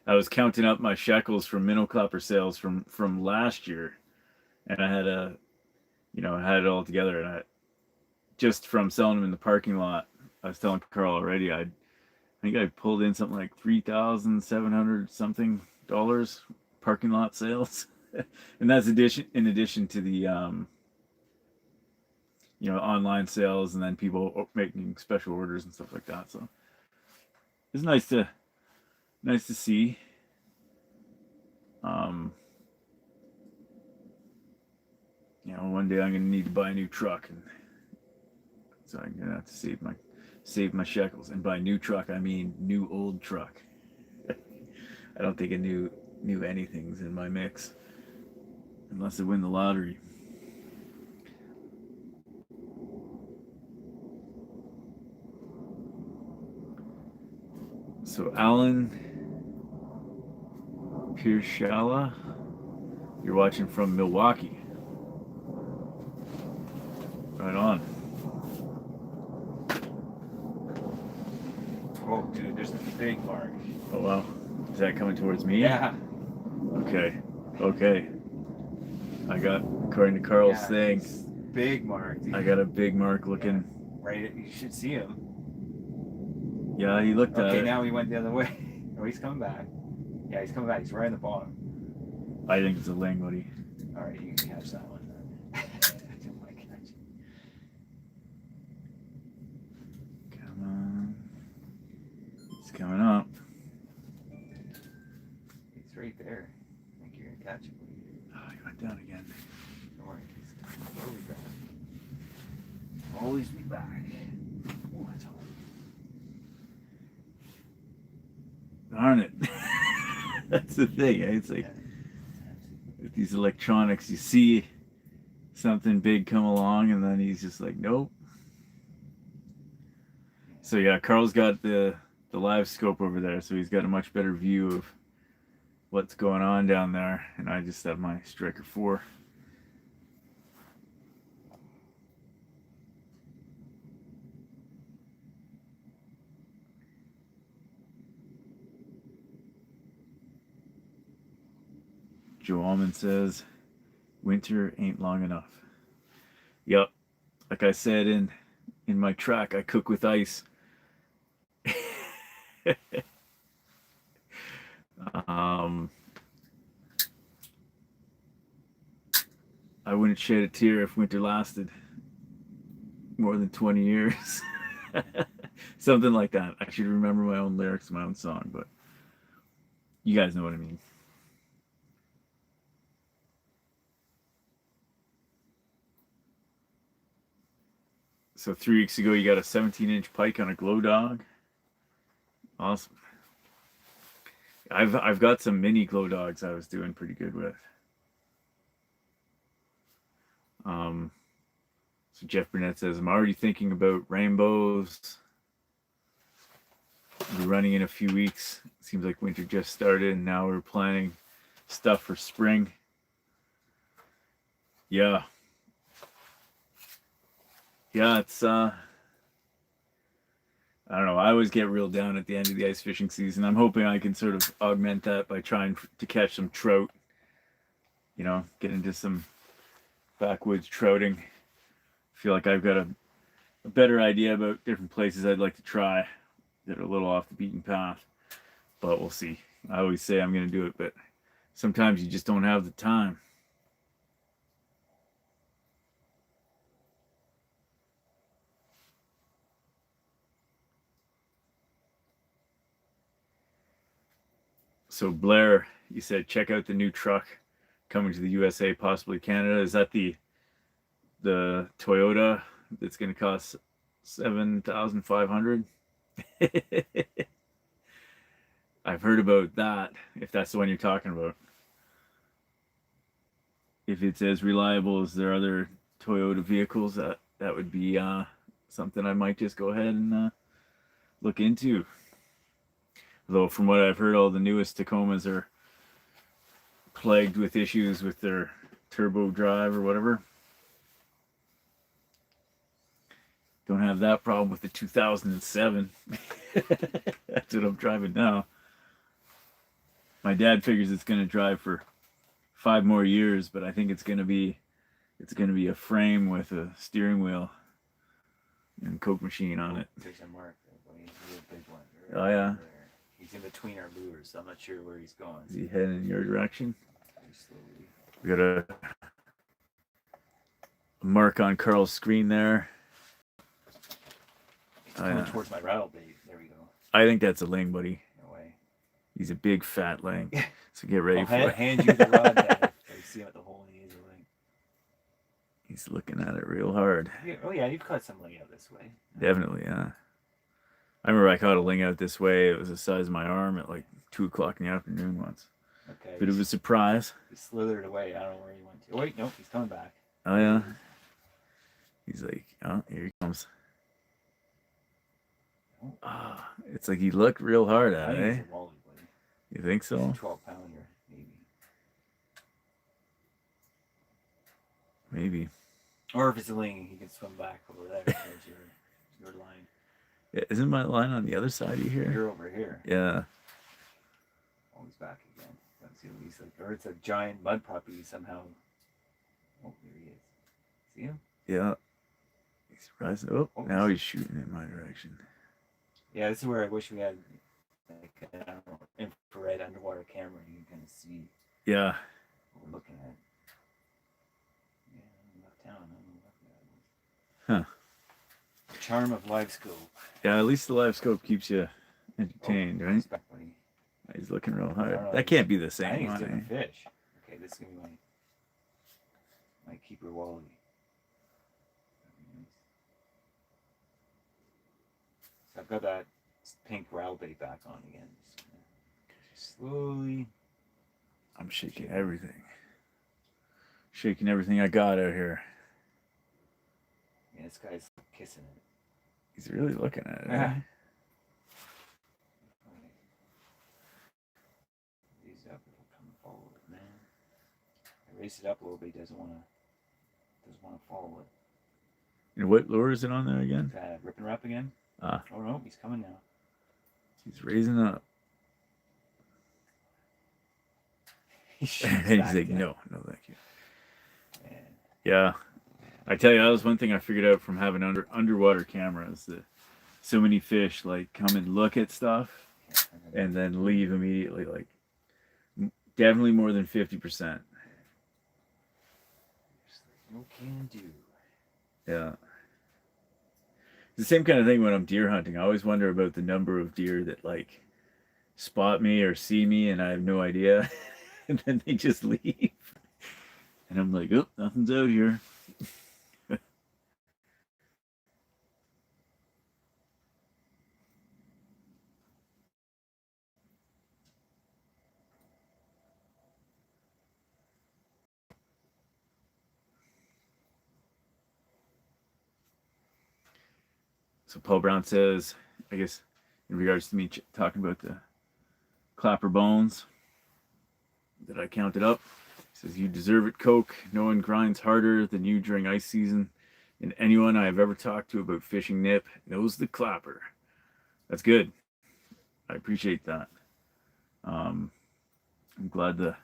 I was counting up my shekels from minnow clapper sales from last year, and I had I had it all together, and just from selling them in the parking lot, I was telling Carl already, I think I pulled in something like $3,700 something parking lot sales, and that's in addition to the online sales, and then people making special orders and stuff like that. So it's nice to see. One day I'm gonna need to buy a new truck, and so I'm gonna have to save my shekels. And by new truck, I mean new old truck. I don't think a new anything's in my mix unless I win the lottery. So Alan Piershala, you're watching from Milwaukee. Right on. Oh, dude, there's a big mark. Oh wow, is that coming towards me? Yeah. Okay. I got, according to Carl's thing, big mark, dude. I got a big mark looking. Yeah, right, you should see him. Yeah, he looked at it. Okay, now he went the other way. Oh, he's coming back. Yeah, he's coming back. He's right on the bottom. I think it's a ling, buddy. All right, you can catch that one. I don't want to catch it. Come on. It's coming up. He's right there. I think you're going to catch him. Oh, he went down again. Don't worry. He's always be back. Oh, that's all. Darn it. That's the thing. It's like with these electronics, you see something big come along, and then he's just like, nope. So yeah, Carl's got the live scope over there, so he's got a much better view of what's going on down there, and I just have my Striker 4. Joe Almond says, winter ain't long enough. Yep. Like I said in my track, I cook with ice. I wouldn't shed a tear if winter lasted more than 20 years. Something like that. I should remember my own lyrics to my own song, but you guys know what I mean. So 3 weeks ago, you got a 17-inch pike on a glow dog. Awesome. I've got some mini glow dogs I was doing pretty good with. So Jeff Burnett says, I'm already thinking about rainbows. We'll be running in a few weeks. Seems like winter just started, and now we're planning stuff for spring. Yeah. Yeah, it's I don't know. I always get real down at the end of the ice fishing season. I'm hoping I can sort of augment that by trying to catch some trout. Get into some backwoods trouting. Feel like I've got a better idea about different places I'd like to try that are a little off the beaten path. But we'll see. I always say I'm going to do it, but sometimes you just don't have the time. So Blair you said check out the new truck coming to the USA, possibly Canada. Is that the Toyota that's going to cost $7,500? I've heard about that. If that's the one you're talking about, if it's as reliable as their other Toyota vehicles, that would be something I might just go ahead and look into. Though from what I've heard, all the newest Tacomas are plagued with issues with their turbo drive or whatever. Don't have that problem with the 2007. That's what I'm driving now. My dad figures it's going to drive for 5 more years, but I think it's going to be a frame with a steering wheel and Coke machine on it. There's a mark. He's a big one. Oh yeah. There. He's in between our lures, so I'm not sure where he's going. Is he heading in your direction? Slowly. We got a mark on Carl's screen there. He's coming towards my rattle bait. There we go. I think that's a ling, buddy. No way. He's a big fat ling. So get ready for it. Hand you the rod. I see what the hole he is. He's looking at it real hard. Yeah, oh yeah, you've caught some ling out this way. Definitely, yeah. I remember I caught a ling out this way. It was the size of my arm at like 2 o'clock in the afternoon once. Okay. Bit of a surprise. He slithered away. I don't know where he went to. Oh, wait, nope, he's coming back. Oh yeah. He's like, oh, here he comes. Ah, it's like he looked real hard at it, eh? Wally, buddy. You think so? 12-pounder, maybe. Maybe. Or if it's a ling, he can swim back over there towards your line. Yeah, isn't my line on the other side of you here? You're over here. Yeah. Oh, he's back again. Let's see what he's like. Or it's a giant mud puppy somehow. Oh, there he is. See him? Yeah. He's rising. Oh, now he's shooting in my direction. Yeah, this is where I wish we had like I don't know, infrared underwater camera. You can kind of see Yeah. what we're looking at. Yeah, I'm left town. I don't know what that was. Huh. The charm of live scope. Yeah, at least the live scope keeps you entertained, right? He's back, buddy. He's looking real hard. know. That can't be the I same think it's one. different Eh? fish. Okay, this is gonna be my keeper wally. So I've got that pink rattle bait back on again. Just slowly. I'm shaking everything. Shaking everything I got out here. Yeah, this guy's kissing it. He's really looking at it. Yeah. Eh? Raise it up, it'll come and follow it, man. I raised it up a little bit. He doesn't want to follow it. And what lure is it on there again? Rip and wrap again. Ah. Oh no, he's coming now. He's raising up. He's like, no, thank you. Man. Yeah. I tell you, that was one thing I figured out from having underwater cameras, that so many fish like come and look at stuff and then leave immediately, like definitely more than 50%. No can do. Yeah. It's the same kind of thing when I'm deer hunting. I always wonder about the number of deer that like spot me or see me and I have no idea. And then they just leave. And I'm like, oh, nothing's out here. So Paul Brown says, I guess in regards to me talking about the clapper bones that I counted up, he says, you deserve it, Coke. No one grinds harder than you during ice season, and anyone I have ever talked to about fishing nip knows the clapper. That's good. I appreciate that. I'm glad the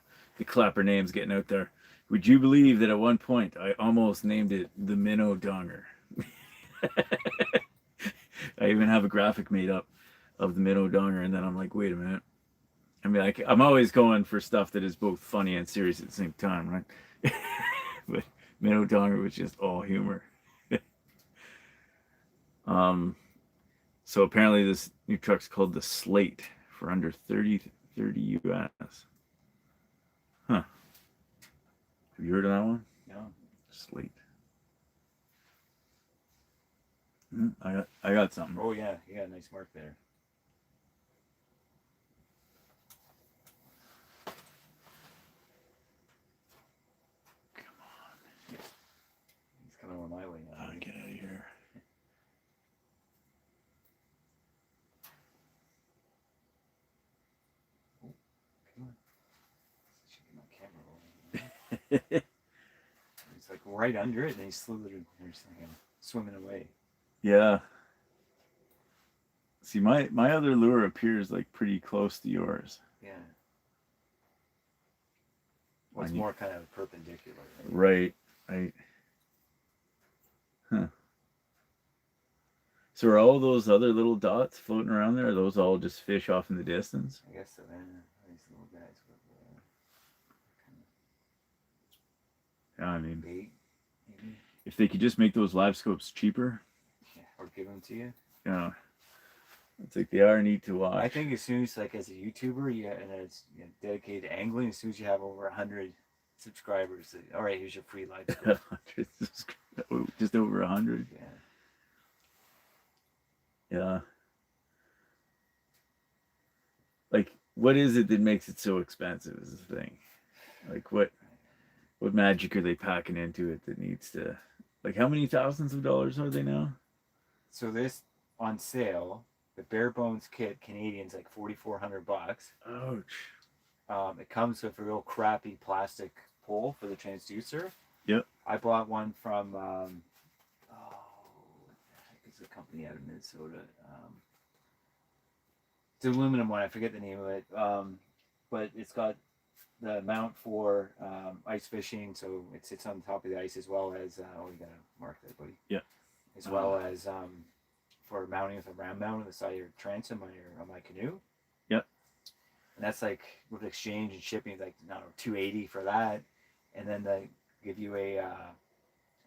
clapper name's getting out there. Would you believe that at one point I almost named it the Minnow Donger? I even have a graphic made up of the Minnow Donger, and then I'm like, wait a minute. I mean, I'm always going for stuff that is both funny and serious at the same time, right? But Minnow Donger was just all humor. So apparently this new truck's called the Slate for under 30 US. Huh. Have you heard of that one? No. Slate. I got something. Oh yeah, you got a nice mark there. Come on. He's coming over my way now. Get out of here. Come on. Should get my camera rolling. He's like right under it, and he slithered. There's like swimming away. Yeah. See, my other lure appears like pretty close to yours. Yeah. Well, it's more kind of perpendicular. Right. Huh. So are all those other little dots floating around there? Are those all just fish off in the distance? I guess so, man. These little guys with Yeah, I mean, bait, maybe. if they could just make those live scopes cheaper, Yeah, or give them to you. yeah, it's like they are neat to watch. I think as soon as, like, as a YouTuber, and it's dedicated to angling, as soon as you have over 100 subscribers, all right, here's your free live scope. Just over 100. Yeah. Yeah. Like, what is it that makes it so expensive is the thing. Like, what magic are they packing into it that needs to... Like, how many thousands of dollars are they now? So this, on sale, the bare bones kit, Canadian's like $4,400. Ouch. It comes with a real crappy plastic pole for the transducer. Yep. I bought one from... what the heck is the company out of Minnesota? It's an aluminum one. I forget the name of it. But it's got the mount for ice fishing, so it sits on top of the ice, as well as you gotta mark that, buddy. Yeah. As well as for mounting with a round mount on the side of your transom on my canoe. Yep. And that's like with exchange and shipping, like $280 for that, and then they give you a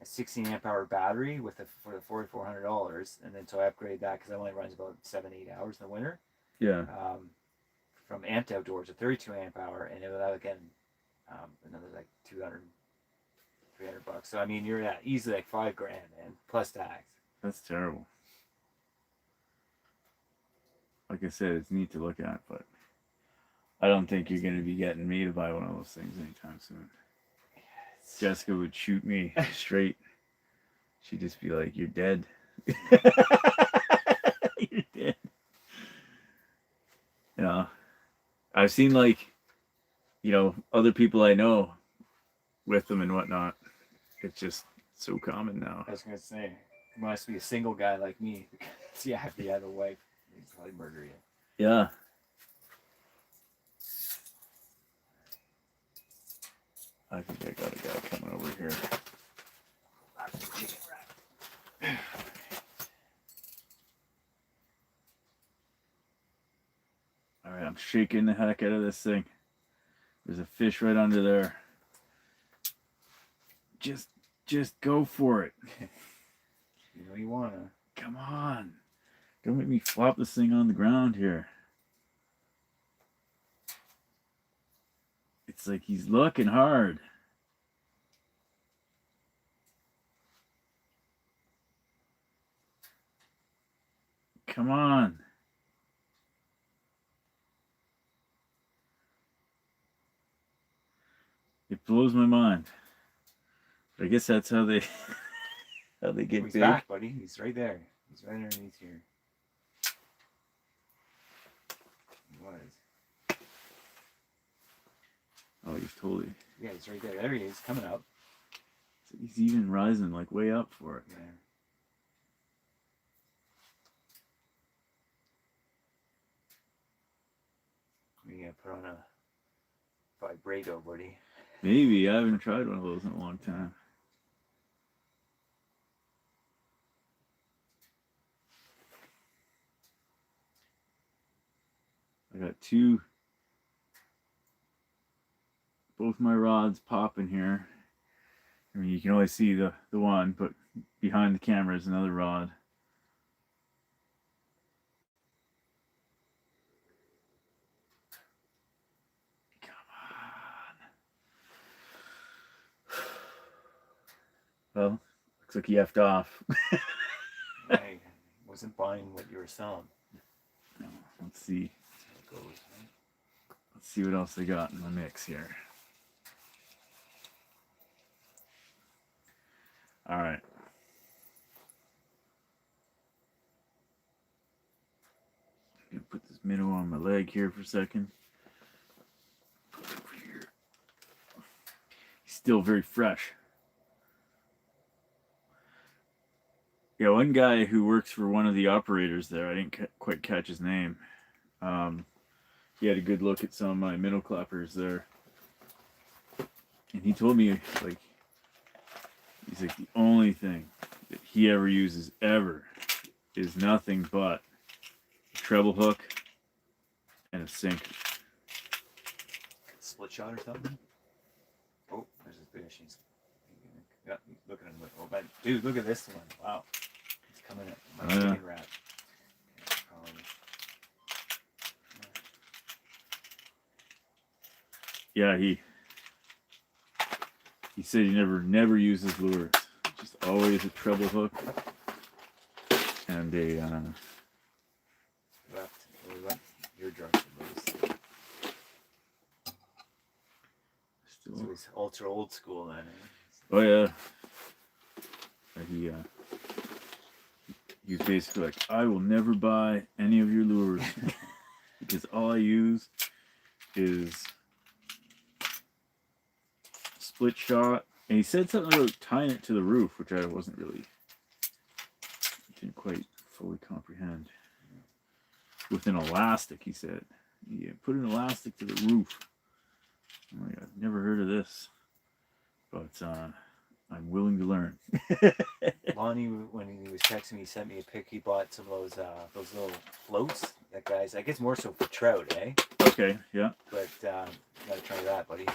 16 amp hour battery for the $4,400, and then so I upgrade that because it only runs about 7-8 hours in the winter. Yeah. From Amped Outdoors, a 32 amp hour, and it was again another like $200, $300. So I mean, you're at easily like $5,000, man, plus tax. That's terrible. Like I said, it's neat to look at, but I don't think you're going to be getting me to buy one of those things anytime soon. Jessica would shoot me straight. She'd just be like, "You're dead." You're dead. Yeah. I've seen, like, other people I know with them and whatnot. It's just so common now. I was gonna say, you must be a single guy like me. See, after you have a wife, he's probably murder you. Yeah. I think I got a guy coming over here. Chicken wrap. All right, I'm shaking the heck out of this thing. There's a fish right under there. Just go for it. You know you wanna. Come on. Don't make me flop this thing on the ground here. It's like he's looking hard. Come on. It blows my mind. But I guess that's how they get He's big. back, buddy. He's right there. He's right underneath here. He was. Oh, he's totally. Yeah, he's right there. There he is, coming up. He's even rising like way up for it. Yeah. We gotta put on a vibrato, buddy. Maybe. I haven't tried one of those in a long time. I got both my rods popping here. I mean, you can only see the one, but behind the camera is another rod. Come on. Looks like he effed off. I wasn't buying what you were selling. No, let's see. That's how it goes, right? Let's see what else they got in the mix here. All right. I'm gonna put this minnow on my leg here for a second. Put it over here. He's still very fresh. Yeah, one guy who works for one of the operators there, I didn't quite catch his name. He had a good look at some of my minnow clappers there. And he told me, like, he's like, the only thing that he ever uses ever is nothing but a treble hook and a sinker. Split shot or something? Oh, there's a fish. He's looking at him. Oh, but dude, look at this one. Wow. He's coming at my chicken wrap. Yeah, he said he never uses lures. Just always a treble hook and a left your drugs still. So he's ultra old school then. Eh? Oh yeah. He's basically like, I will never buy any of your lures because all I use is split shot. And he said something about tying it to the roof, which I didn't quite fully comprehend. With an elastic, he said. Yeah, put an elastic to the roof. I'm like, I've never heard of this, but I'm willing to learn. Lonnie, when he was texting me, he sent me a pic. He bought some of those little floats. That guy's, I guess, more so for trout, eh? Okay, yeah. But gotta try that, buddy.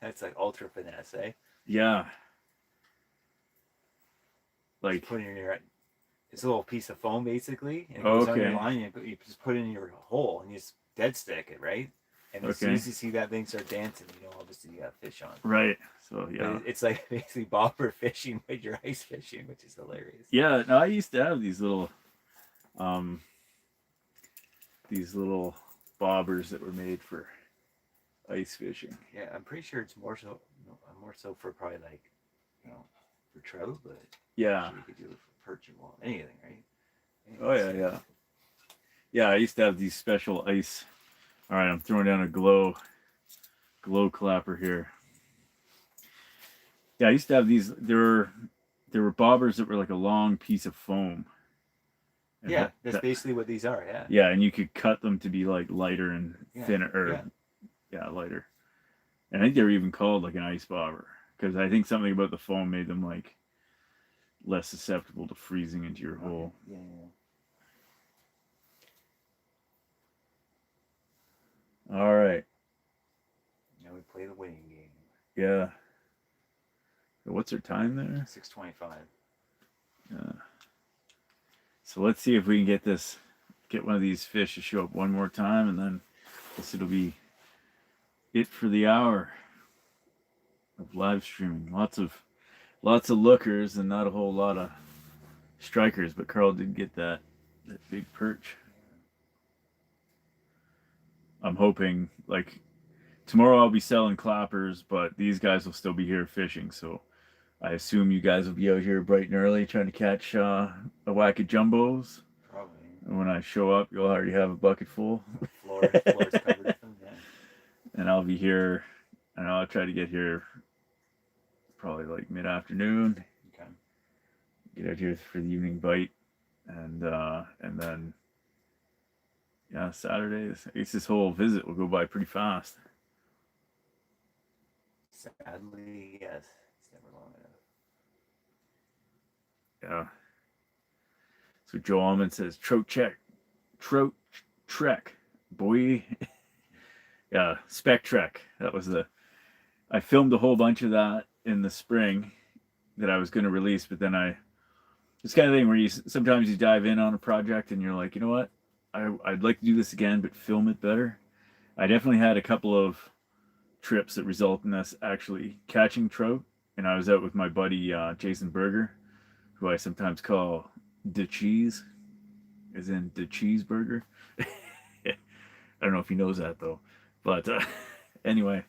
That's like ultra finesse, eh? Yeah. Like put in your, it's a little piece of foam basically, and it goes on your line. And you just put it in your hole and you just dead stick it, right? And as soon as you see that thing start dancing, you know, obviously you got fish on. Right. So yeah, but it's like basically bobber fishing, but you're ice fishing, which is hilarious. Yeah. No, I used to have these little bobbers that were made for ice fishing. Yeah, I'm pretty sure it's more so for probably like, you know, for trout, but yeah, you could do it for perch and walleye, anything, right? Oh yeah. Yeah, I used to have these special ice. All right, I'm throwing down a glow clapper here. Yeah, I used to have these. There were bobbers that were like a long piece of foam. And yeah, that's basically what these are. Yeah. Yeah, and you could cut them to be like lighter and thinner, lighter. And I think they were even called like an ice bobber because I think something about the foam made them like less susceptible to freezing into your hole. Yeah. All right. Now we play the winning game. Yeah. So what's our time there? 6:25. Yeah. So let's see if we can get one of these fish to show up one more time, and then it'll be it for the hour of live streaming. Lots of lookers and not a whole lot of strikers, but Carl did get that big perch. I'm hoping, like, tomorrow I'll be selling clappers, but these guys will still be here fishing, so I assume you guys will be out here bright and early trying to catch a whack of jumbos. Probably. And when I show up, you'll already have a bucket full. The floor's covered with them, yeah. And I'll be here, and I'll try to get here probably like mid-afternoon. Okay. Get out here for the evening bite, and then Saturday. I guess this whole visit will go by pretty fast. Sadly, yes. It's never long enough. Yeah. So Joe Almond says, Trout Trek, boy. Yeah, Spec Trek. That was I filmed a whole bunch of that in the spring that I was going to release, but then it's kind of thing where sometimes you dive in on a project and you're like, you know what? I'd like to do this again, but film it better. I definitely had a couple of trips that result in us actually catching trout, and I was out with my buddy Jason Berger who I sometimes call the cheese, as in the cheeseburger. I don't know if he knows that though, but anyway,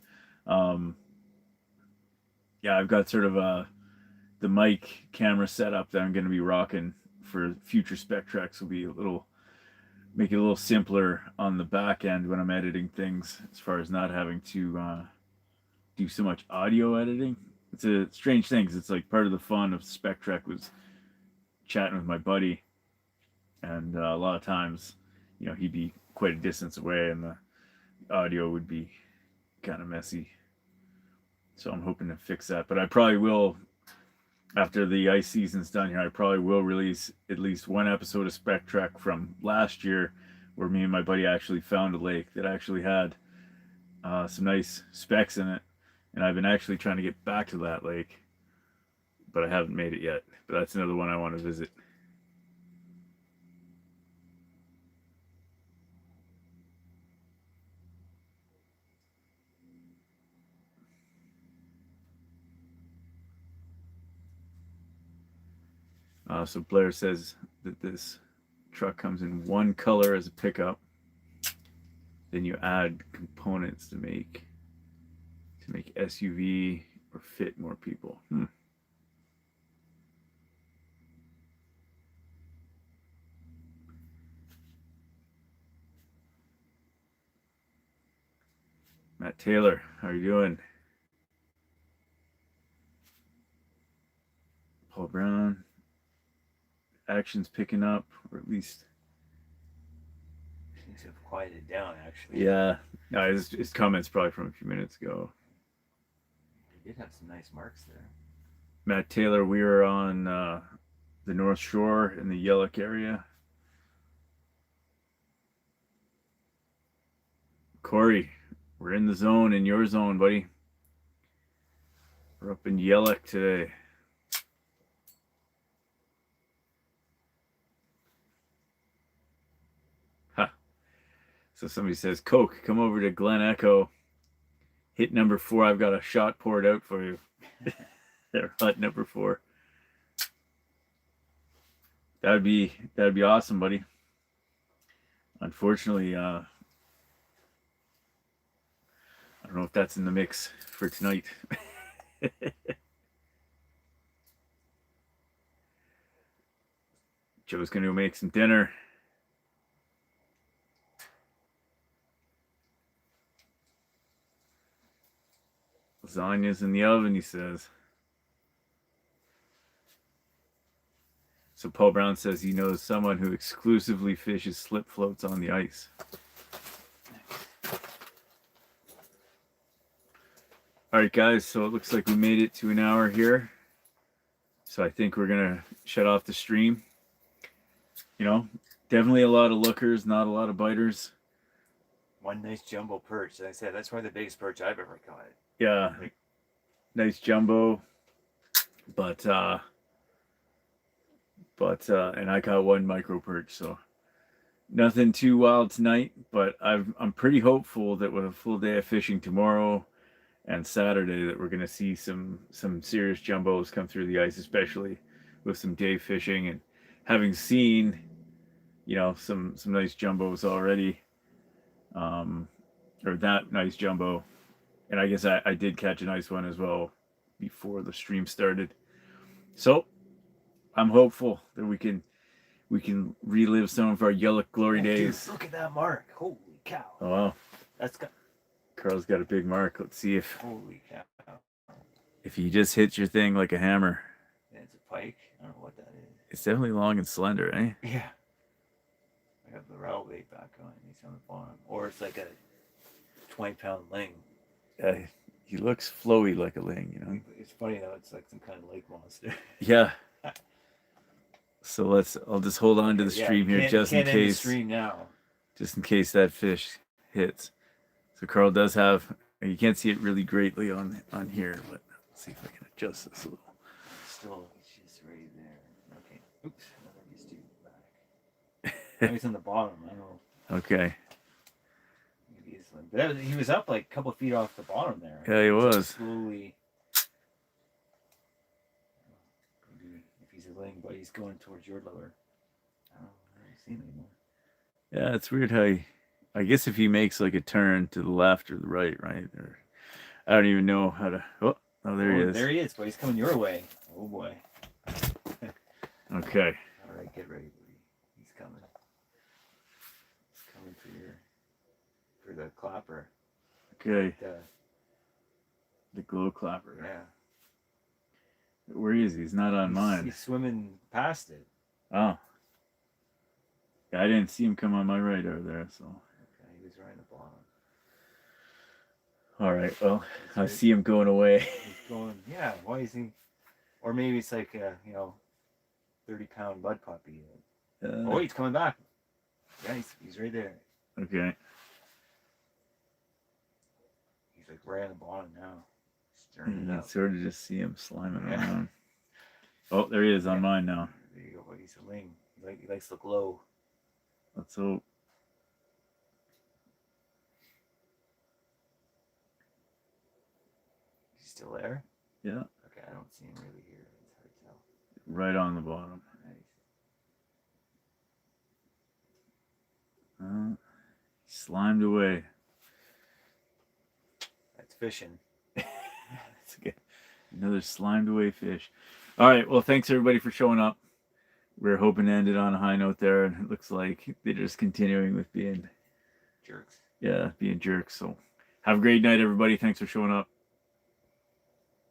um, yeah, I've got sort of the mic camera setup that I'm going to be rocking for future spec treks will be make it a little simpler on the back end when I'm editing things, as far as not having to do so much audio editing. It's a strange thing because it's like part of the fun of spec trek was chatting with my buddy, and a lot of times, he'd be quite a distance away and the audio would be kind of messy. So I'm hoping to fix that, but I probably will. After the ice season's done here, I probably will release at least one episode of Spec Trek from last year where me and my buddy actually found a lake that actually had some nice specs in it. And I've been actually trying to get back to that lake, but I haven't made it yet. But that's another one I want to visit. So Blair says that this truck comes in one color as a pickup. Then you add components to make SUV or fit more people. Matt Taylor, how are you doing? Paul Brown, action's picking up, or at least seems to have quieted down, actually. Yeah, no, his comments probably from a few minutes ago. He did have some nice marks there. Matt Taylor, we are on the North Shore in the Yellock area. Corey, we're in the zone, in your zone, buddy. We're up in Yellock today. So somebody says, Coke, come over to Glen Echo. Hit number 4. I've got a shot poured out for you. They're hut number 4. That'd be awesome, buddy. Unfortunately, I don't know if that's in the mix for tonight. Joe's gonna go make some dinner. Lasagna's in the oven, he says. So Paul Brown says he knows someone who exclusively fishes slip floats on the ice. All right, guys, so it looks like we made it to an hour here. So I think we're going to shut off the stream. Definitely a lot of lookers, not a lot of biters. One nice jumbo perch. Like I said, that's probably the biggest perch I've ever caught. Yeah, nice jumbo. But and I caught one micro perch, so nothing too wild tonight. But I'm pretty hopeful that with a full day of fishing tomorrow and Saturday, that we're going to see some serious jumbos come through the ice, especially with some day fishing, and having seen some nice jumbos already, or that nice jumbo, and I guess I did catch a nice one as well before the stream started. So I'm hopeful that we can relive some of our Yellow glory days. Dude, look at that mark! Holy cow! Oh wow, Carl's got a big mark. Let's see holy cow! If he just hits your thing like a hammer. Yeah, it's a pike. I don't know what that is. It's definitely long and slender, eh? Yeah. I have the rattle bait back on. He's on the bottom, or it's like a 20-pound ling. He looks flowy like a ling, It's funny though. It's like some kind of lake monster. Yeah. So I'll just hold on to the stream here just in case. End the stream now. Just in case that fish hits. So Carl does have. You can't see it really greatly on here, but let's see if I can adjust this a little. Still, it's just right there. Okay. Oops. He's too back. Maybe it's on the bottom. I don't know. Okay. But he was up like a couple of feet off the bottom there. Yeah, he was. Slowly. Maybe if he's a ling, but he's going towards your lure. I don't see him anymore. Yeah, it's weird how I guess if he makes like a turn to the left or the right, or I don't even know how to. Oh, there he is. There he is, but he's coming your way. Oh boy. Okay. All right, get ready, buddy. He's coming. He's coming for the clapper. Okay. The glow clapper. Yeah. Where is he? He's not on mine. He's swimming past it. Oh. Yeah, I didn't see him come on my right over there, so. Okay, he was right at the bottom. All right, well, I see him going away. He's going, yeah, why is he? Or maybe it's like a, 30-pound mud puppy. Oh, he's coming back. Yeah, he's right there. Okay. He's like right on the bottom now. You can sort of just see him sliming around. Oh, there he is on mine now. There you go. He's a ling. He likes to look low. Let's hope. He's still there? Yeah. Okay, I don't see him really here. It's hard to tell. Right on the bottom. Nice. Slimed away. That's fishing. That's good. Another slimed away fish. All right. Well, thanks everybody for showing up. We're hoping to end it on a high note there, and it looks like they're just continuing with being jerks. Yeah, being jerks. So have a great night, everybody. Thanks for showing up.